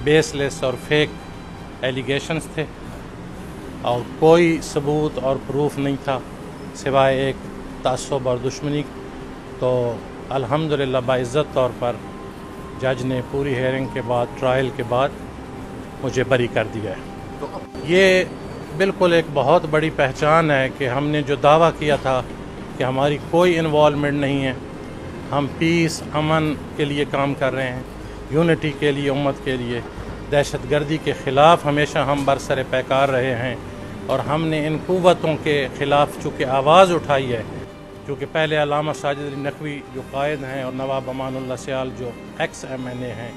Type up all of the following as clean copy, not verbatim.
Baseless और fake allegations थे और कोई सबूत और प्रूफ नहीं था सिवाय एक तअस्सुब और दुश्मनी। तो अल्हम्दुलिल्लाह बाइज़्ज़त तौर पर जज ने पूरी हेयरिंग के बाद, ट्रायल के बाद मुझे बरी कर दिया है। ये बिल्कुल एक बहुत बड़ी पहचान है कि हमने जो दावा किया था कि हमारी कोई इन्वॉल्वमेंट नहीं है, हम पीस, अमन के लिए काम कर रहे हैं, यूनिटी के लिए, उम्मत के लिए, दहशतगर्दी के ख़िलाफ़ हमेशा हम बरसर पैकार रहे हैं और हमने इन क़ुव्वतों के ख़िलाफ़ चूँकि आवाज़ उठाई है, क्योंकि पहले अल्लामा साजिद अली नकवी जो कायद हैं और नवाब अमानुल्लाह सियाल जो एक्स MNA हैं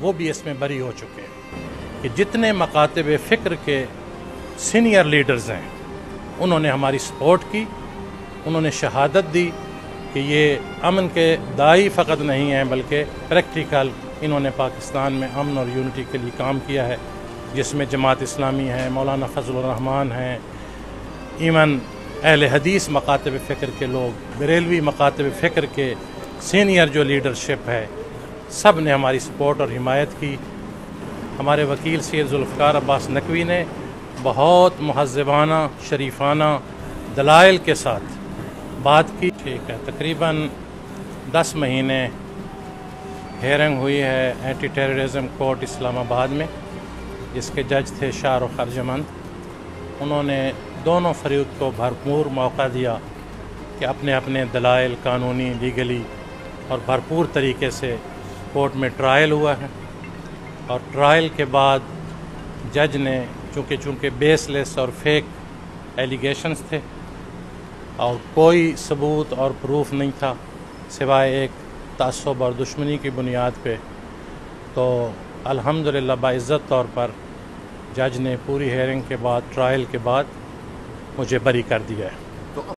वो भी इसमें बरी हो चुके हैं कि जितने मकातब फ़िक्र के सीनियर लीडर्स हैं उन्होंने हमारी सपोर्ट की, उन्होंने शहादत दी कि ये अमन के दाई फ़कत नहीं हैं बल्कि प्रैक्टिकल इन्होंने पाकिस्तान में अमन और यूनिटी के लिए काम किया है, जिसमें जमात इस्लामी है, मौलाना फजलुर रहमान हैं, ईमन अहले हदीस मकातब फ़िक्र के लोग, बरेलवी मकातब फ़िक्र के सीनियर जो लीडरशिप है, सब ने हमारी सपोर्ट और हिमायत की। हमारे वकील सैयद जुल्फ़िकार अब्बास नकवी ने बहुत मुहज़्ज़बाना, शरीफाना दलाइल के साथ बात की। ठीक है, तकरीबन 10 महीने हेयरिंग हुई है एंटी टेररिज्म कोर्ट इस्लामाबाद में, जिसके जज थे शाहरुख अर्जमंद। उन्होंने दोनों फरीक को भरपूर मौका दिया कि अपने अपने दलाइल कानूनी, लीगली और भरपूर तरीके से कोर्ट में ट्रायल हुआ है और ट्रायल के बाद जज ने चूँकि बेसलेस और फेक एलिगेशंस थे और कोई सबूत और प्रूफ नहीं था सिवाय एक तअस्सुब और दुश्मनी की बुनियाद पे, तो अल्हम्दुलिल्लाह बाइज़्ज़त तौर पर जज ने पूरी हेयरिंग के बाद, ट्रायल के बाद मुझे बरी कर दिया है।